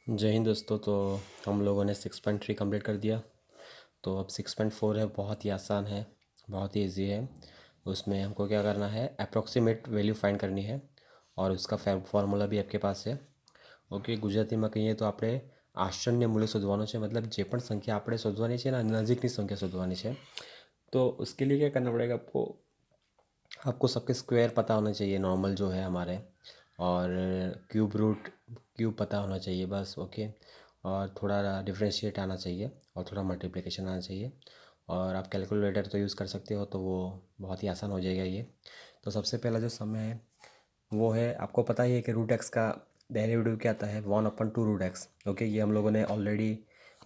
जय हिंद दोस्तों। तो हम लोगों ने 6.3 कंप्लीट कर दिया। तो अब 6.4 है, बहुत ही आसान है, बहुत ही इजी है। उसमें हमको क्या करना है, अप्रोक्सीमेट वैल्यू फाइंड करनी है और उसका फॉर्मूला भी आपके पास है। ओके, ગુજરાતીમાં કહીએ તો આપણે આશ્ચર્ય મૂલ્ય શોધવાનું છે, मतलब જે પણ संख्या આપણે શોધવાની છે ને નજીકની સંખ્યા શોધવાની છે। तो उसके लिए क्या करना पड़ेगा आपको, आपको सबके स्क्वायर पता होना चाहिए, नॉर्मल जो है हमारे, और क्यूब पता होना चाहिए बस। ओके, और थोड़ा डिफरेंशिएट आना चाहिए और थोड़ा मल्टीप्लिकेशन आना चाहिए। और आप कैलकुलेटर तो यूज़ कर सकते हो, तो वो बहुत ही आसान हो जाएगा ये। तो सबसे पहला जो समय है वो है, आपको पता ही है कि रूट एक्स का डेरिवेटिव क्या आता है, 1/2 रूट एक्स। ओके, ये हम लोगों ने ऑलरेडी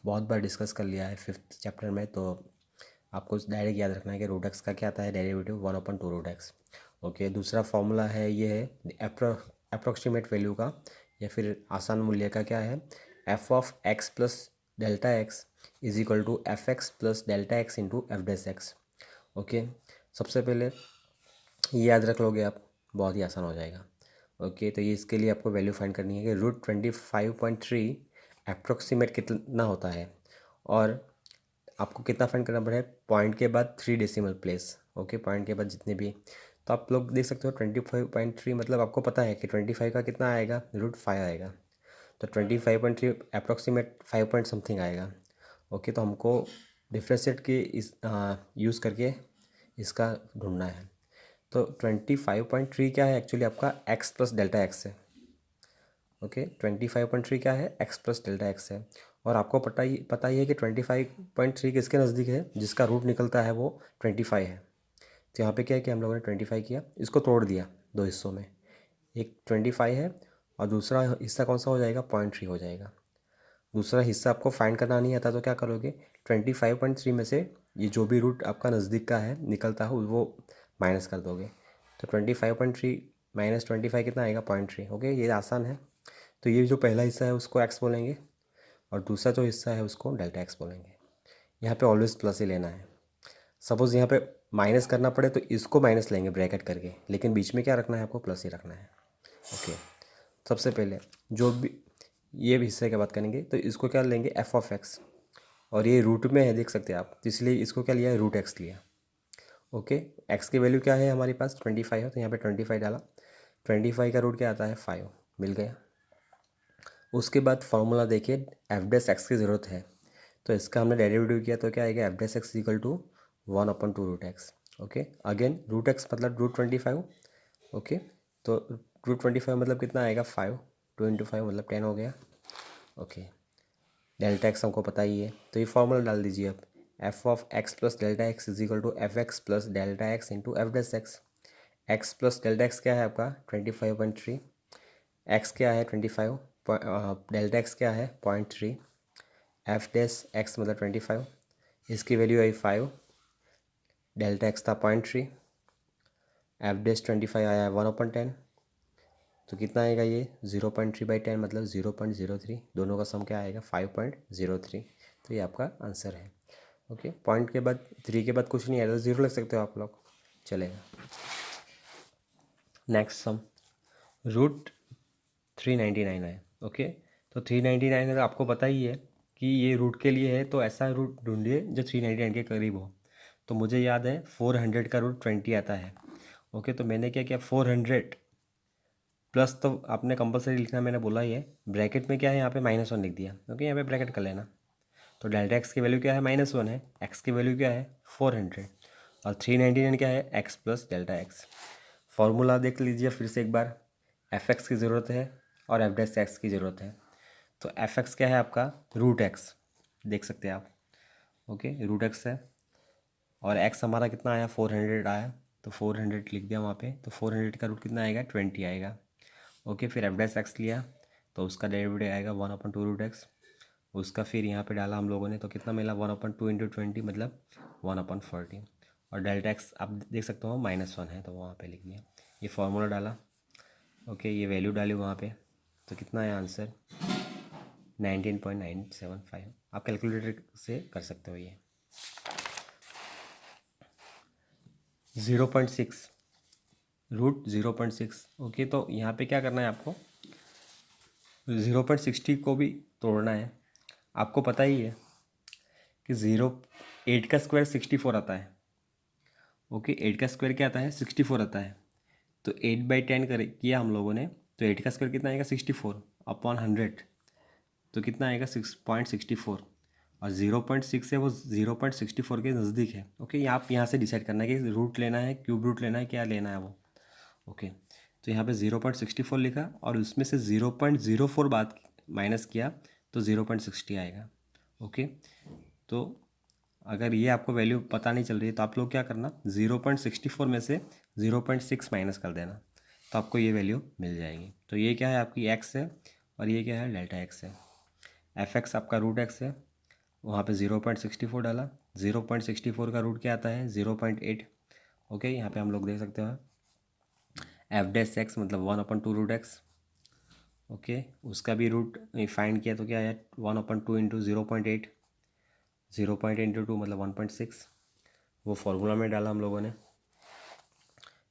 बहुत बार डिस्कस कर लिया है 5th चैप्टर में। तो आपको डायरेक्ट याद रखना है कि रूट एक्स का क्या आता है, डेरिवेटिव 1/2 रूट एक्स। ओके, दूसरा फॉर्मूला है, ये है अप्रोक्सीमेट वैल्यू का या फिर आसान मूल्य का, क्या है, F of x plus delta x is equal to F x plus delta x into F dash X. Okay, सबसे पहले ये याद रख लोगे आप, बहुत ही आसान हो जाएगा। ओके, तो ये इसके लिए आपको वैल्यू फाइंड करनी है कि √25.3 अप्रोक्सीमेट कितना होता है, और आपको कितना फाइंड करना पड़ेगा, पॉइंट के बाद 3 डेसिमल प्लेस। ओके, पॉइंट के बाद जितने भी, तो आप लोग देख सकते हो 25.3, मतलब आपको पता है कि 25 का कितना आएगा, √5 आएगा। तो 25.3 अप्रोक्सीमेट 5 पॉइंट समथिंग आएगा। ओके, तो हमको डिफ्रेंशिएट के इस यूज़ करके इसका ढूंढना है। तो 25.3 क्या है, एक्चुअली आपका एक्स प्लस डेल्टा एक्स है। ओके, 25.3 क्या है, एक्स प्लस डेल्टा एक्स है। और आपको पता ही है कि 25.3 किसके नज़दीक है, जिसका रूट निकलता है वो 25 है। तो यहाँ पे क्या है कि हम लोगों ने 25 किया, इसको तोड़ दिया दो हिस्सों में, एक 25 है और दूसरा हिस्सा कौन सा हो जाएगा, 0.3 हो जाएगा। दूसरा हिस्सा आपको फाइंड करना नहीं आता तो क्या करोगे, 25.3 में से ये जो भी रूट आपका नज़दीक का है निकलता है वो माइनस कर दोगे। तो 25.3 माइनस 25 कितना आएगा, 0.3। ओके, ये आसान है। तो ये जो पहला हिस्सा है उसको एक्स बोलेंगे और दूसरा जो हिस्सा है उसको डेल्टा एक्स बोलेंगे। यहाँ पे ऑलवेज प्लस ही लेना है। सपोज़ यहाँ पे माइनस करना पड़े तो इसको माइनस लेंगे ब्रैकेट करके, लेकिन बीच में क्या रखना है, आपको प्लस ही रखना है। ओके, सबसे पहले जो भी ये भी हिस्से की बात करेंगे तो इसको क्या लेंगे, एफ ऑफ एक्स, और ये रूट में है देख सकते हैं आप, तो इसलिए इसको क्या लिया है, रूट एक्स लिया। ओके, एक्स की वैल्यू क्या है हमारे पास, 25 है, तो यहाँ पे 25 डाला। 25 का रूट क्या आता है, 5, मिल गया। उसके बाद फार्मूला देखिए, एफ डेस एक्स की ज़रूरत है, तो इसका हमने डेरिवेटिव किया तो क्या आएगा, f dash x equal to 1/2 root x. Okay, again root x मतलब √25। ओके, तो √25 मतलब कितना आएगा, 5, 2 × 5 मतलब 10 हो गया। ओके, डेल्टा एक्स हमको पता ही है, तो ये फार्मूला डाल दीजिए आप, f of x plus delta x is equal to F x plus delta x into F dash x. X plus delta x क्या है आपका, 25.3, एक्स क्या है 25, डेल्टा एक्स क्या है 0.3, एफ डेस एक्स मतलब 25, इसकी वैल्यू आई 5, डेल्टा एक्स था 0.3, एफ डेस 25 आया 1/10, तो कितना आएगा ये 0.3/10 मतलब 0.03, दोनों का सम क्या आएगा 5.03। तो ये आपका आंसर है। ओके, पॉइंट के बाद 3 के बाद कुछ नहीं आया तो 0 लग सकते हो आप लोग, चलेगा। नेक्स्ट सम, √399 है। ओके, तो 399 है तो आपको पता ही है कि ये रूट के लिए है, तो ऐसा रूट ढूंढिए जो 399 के करीब हो। तो मुझे याद है 400 का √20 आता है। ओके, तो मैंने क्या किया, 400 प्लस, तो आपने कंपलसरी लिखना, मैंने बोला ही है, ब्रैकेट में क्या है यहाँ पे -1 लिख दिया। ओके, यहाँ पे ब्रैकेट कर लेना। तो डेल्टा एक्स की वैल्यू क्या है, -1 है, एक्स की वैल्यू क्या है 400, और 399 क्या है, x plus delta x. Formula देख लीजिए फिर से एक बार, एफ एक्स की ज़रूरत है और एफ डेस एक्स की ज़रूरत है। तो एफ एक्स क्या है आपका, रूट एक्स, देख सकते हैं आप। ओके, रूट एक्स है, और एक्स हमारा कितना आया, 400 आया, तो 400 लिख दिया वहाँ पे। तो 400 का रूट कितना आएगा, 20 आएगा। ओके, फिर एफ डेस एक्स लिया तो उसका डेरिवेटिव आएगा 1/2 रूट एक्स, उसका फिर यहाँ पे डाला हम लोगों ने, तो कितना मिला 1/2 × 20 मतलब 1/40। और डेल्टा एक्स आप देख सकते हो -1 है, तो वहाँ पे लिख दिया, ये फार्मूला डाला। ओके, ये वैल्यू डाली वहाँ पे, तो कितना है आंसर 19.975। आप कैलकुलेटर से कर सकते हो ये। 0.6, √0.6। ओके, तो यहाँ पे क्या करना है आपको, 0.60 को भी तोड़ना है। आपको पता ही है कि 8 का स्क्वायर 64 आता है। ओके, 8 का स्क्वायर क्या आता है? 64 आता है। तो 8/10 किया हम लोगों ने, तो 8 का स्क्वायर कितना आएगा? 64 अपॉन 100, तो कितना आएगा? 6.64। और 0.6 है वो 0.64 के नज़दीक है। ओके, आप यहाँ से डिसाइड करना है कि रूट लेना है, क्यूब रूट लेना है, क्या लेना है वो। ओके, तो यहाँ पे 0.64 लिखा और उसमें से 0.04 बात माइनस किया तो 0.60 आएगा। ओके, तो अगर ये आपको वैल्यू पता नहीं चल रही है तो आप लोग क्या करना, 0.64 में से 0.6 माइनस कर देना, तो आपको ये वैल्यू मिल जाएगी। तो ये क्या है? आपकी एक्स है और ये क्या है? डेल्टा एक्स है। एफ एक्स आपका रूट एक्स है, वहाँ पे 0.64 डाला। 0.64 का रूट क्या आता है? 0.8। ओके, यहाँ पे हम लोग देख सकते हो एफ डैश एक्स मतलब 1/2 रूट एक्स। ओके, उसका भी रूट फाइंड किया तो क्या है? 1/2 इंटू 0.8, 0.8 इंटू 2 मतलब 1.6। वो फॉर्मूला में डाला हम लोगों ने,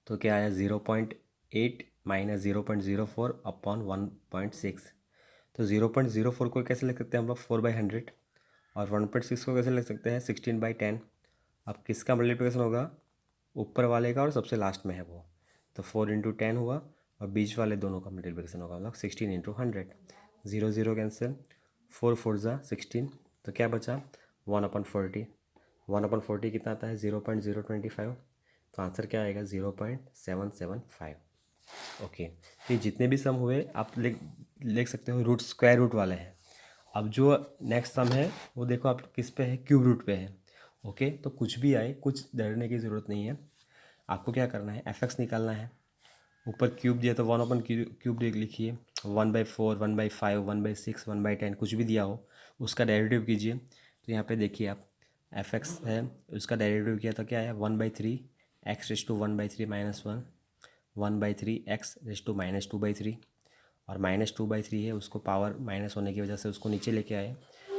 तो क्या आया? 0.8 माइनस 0.04 अपॉन 1.6। तो 0.04 को कैसे लिख सकते हैं हम लोग? 4/100। और 1.6 को कैसे लिख सकते हैं? 16/10। अब किसका मल्टीप्लिकेशन होगा? ऊपर वाले का और सबसे लास्ट में है वो, तो 4 इंटू 10 हुआ और बीच वाले दोनों का मल्टीप्लिकेशन होगा, मतलब 16 इंटू 100। 0 0 कैंसिल, 4 4 16, तो क्या बचा? 1/40। 1/40 कितना आता है? 0.025। तो आंसर क्या आएगा? 0.775। ओके, तो ये जितने भी सम हुए आप लिख सकते हो रूट स्क्वायर रूट वाले हैं। अब जो नेक्स्ट सम है वो देखो आप किस पे है? क्यूब रूट पे है। ओके, तो कुछ भी आए कुछ डरने की ज़रूरत नहीं है। आपको क्या करना है? एफ एक्स निकालना है। ऊपर क्यूब दिया तो 1/क्यूब लिखिए। 1/4, 1/5, 1/6, 1/10 कुछ भी दिया हो उसका डेरिवेटिव कीजिए। तो यहाँ पे देखिए आप, एफ एक्स है, उसका डेरिवेटिव किया तो क्या आया? 1/3 x raise to 1/3 minus 1, 1/3 x raise to -2/3। और -2/3 है, उसको पावर माइनस होने की वजह से उसको नीचे लेके आए,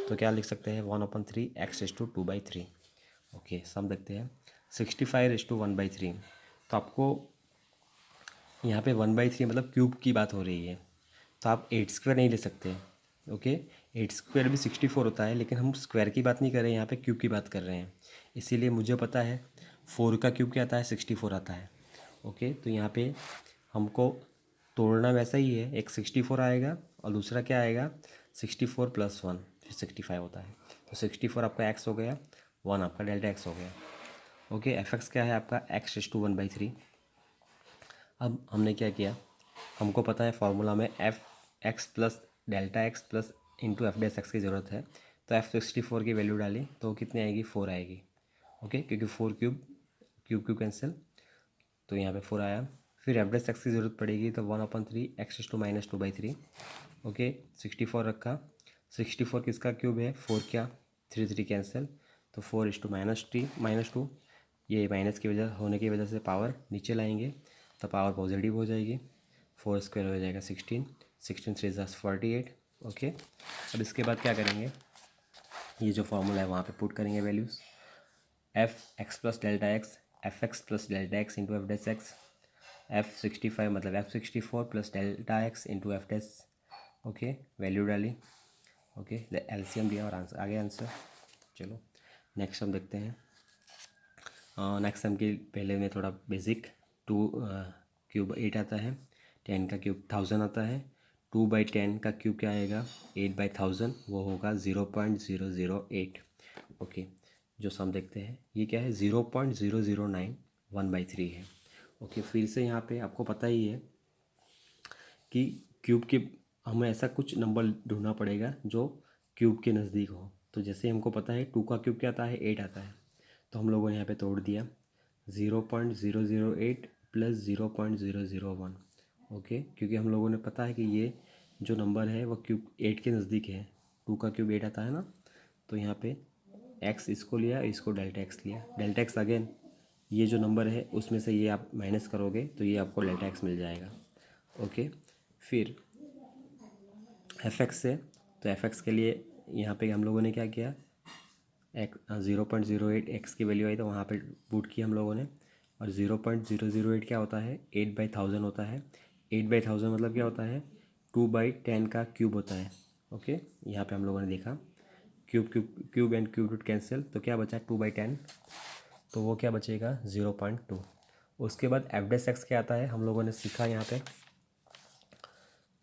तो क्या लिख सकते हैं? 1/3 एक्स रेस टू 2/3। ओके, सम देखते हैं। 65 रेस टू 1/3। तो आपको यहाँ पे 1/3 मतलब क्यूब की बात हो रही है, तो आप 8 स्क्वायर नहीं ले सकते। ओके, 8 स्क्वायर भी 64 होता है, लेकिन हम स्क्वायर की बात नहीं कर रहे हैं, यहाँ पे क्यूब की बात कर रहे हैं। इसीलिए मुझे पता है 4 का क्यूब क्या आता है? 64 आता है। ओके, तो यहाँ पे हमको तोड़ना वैसा ही है, एक 64 आएगा और दूसरा क्या आएगा? 64 + 1 फिर 65 होता है। तो 64 आपका एक्स हो गया, 1 आपका डेल्टा एक्स हो गया। ओके, एफ एक्स क्या है आपका? X raise to 1/3। अब हमने क्या किया, हमको पता है फार्मूला में F x plus delta x plus into F dash x की ज़रूरत है। तो F64 की वैल्यू डाली तो कितनी आएगी? 4 आएगी। ओके, क्योंकि 4 क्यूब क्यूब क्यूब कैंसिल, तो यहाँ पे 4 आया। फिर एफ डैश एक्स की ज़रूरत पड़ेगी तो 1/3 एक्स टू -2/3। ओके, 64 रखा। 64 किसका क्यूब है? 4 क्या? 3 3 कैंसिल, तो 4 - -2, ये माइनस की वजह होने की वजह से पावर नीचे लाएंगे तो पावर पॉजिटिव हो जाएगी। 4 स्क्वायर हो जाएगा 16, 16 3 48। ओके, अब इसके बाद क्या करेंगे? ये जो फॉर्मूला है वहाँ पे पुट करेंगे values. F x plus delta x, F x plus delta x into F dash x, F65 मतलब F64 plus delta x into F dash. Okay, value डाली। ओके, एलसीएम दिया और आंसर आ गया आंसर। चलो नेक्स्ट हम देखते हैं। नेक्स्ट सम के पहले में थोड़ा बेसिक। 2 क्यूब 8 आता है, 10 का क्यूब 1000 आता है। 2/10 का क्यूब क्या आएगा? 8/1000, वो होगा 0.008। ओके, जो सम देखते हैं ये क्या है? 0.009 1/3 है। ओके, फिर से यहाँ पे आपको पता ही है कि क्यूब के हमें ऐसा कुछ नंबर ढूंढना पड़ेगा जो क्यूब के नज़दीक हो। तो जैसे हमको पता है 2 का क्यूब क्या आता है? 8 आता है, तो हम लोगों ने यहाँ पे तोड़ दिया 0.008 प्लस 0.001। ओके, क्योंकि हम लोगों ने पता है कि ये जो नंबर है वो क्यूब 8 के नज़दीक है। 2 का क्यूब 8 आता है ना, तो यहाँ पे एक्स इसको लिया, इसको डेल्टा एक्स लिया। डेल्टा एक्स अगेन ये जो नंबर है उसमें से ये आप माइनस करोगे तो ये आपको डेल्टा एक्स मिल जाएगा। ओके, फिर एफ एक्स से, तो एफ एक्स के लिए यहाँ पे हम लोगों ने क्या किया? 0.08 एक्स की वैल्यू आई तो वहाँ पे पुट किया हम लोगों ने। और 0.008 क्या होता है? 8/1000 होता है। 8/1000 मतलब क्या होता है? 2/10 का क्यूब होता है। ओके, यहाँ पे हम लोगों ने देखा cube cube cube and cube root cancel, तो क्या बचा 2/10, तो वो क्या बचेगा 0.2। उसके बाद एफ डेस एक्स क्या आता है, हम लोगों ने सीखा यहाँ पे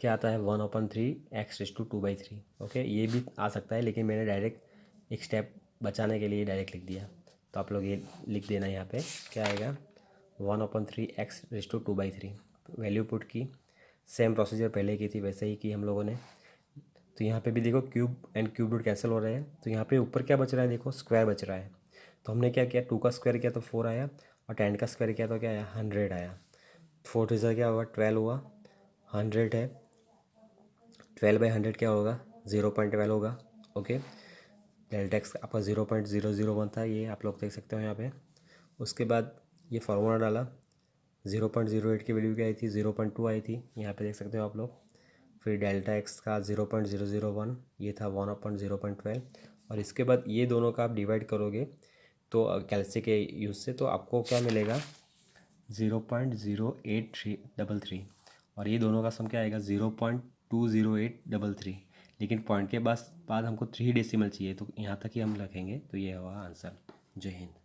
क्या आता है 1/3 x⁻²/3। ओके, ये भी आ सकता है लेकिन मैंने डायरेक्ट एक स्टेप बचाने के लिए डायरेक्ट लिख दिया, तो आप लोग ये लिख देना यहाँ पे क्या आएगा 1/3 x⁻²/3। वैल्यू पुट की, सेम प्रोसीजर पहले की थी वैसे ही की हम लोगों ने। तो यहाँ पे भी देखो cube and cube root cancel हो रहे हैं, तो यहाँ पे ऊपर क्या बच रहा है, देखो स्क्वायर बच रहा है। तो हमने क्या किया 2 का स्क्वायर किया तो 4 आया, और 10 का स्क्वायर किया तो क्या आया 100 आया। 4 रिजल्ट क्या होगा 12 हुआ, 100 है, 12/100 क्या होगा 0.12 होगा। ओके, डेल्टा एक्स आपका 0.001 था, ये आप लोग देख सकते हो यहाँ पे। उसके बाद ये फार्मूला डाला, 0.08 की वैल्यू क्या आई थी 0.2 आई थी, यहाँ पे देख सकते हो आप लोग। फिर डेल्टा एक्स का 0.001, ये था 1/0.12, और इसके बाद ये दोनों का आप डिवाइड करोगे तो कैलसी के यूज़ से, तो आपको क्या मिलेगा 0.08333, और ये दोनों का सम क्या आएगा 0.20833। लेकिन पॉइंट के बाद हमको 3 डेसिमल चाहिए, तो यहाँ तक ही हम रखेंगे, तो ये हुआ आंसर। जय हिंद।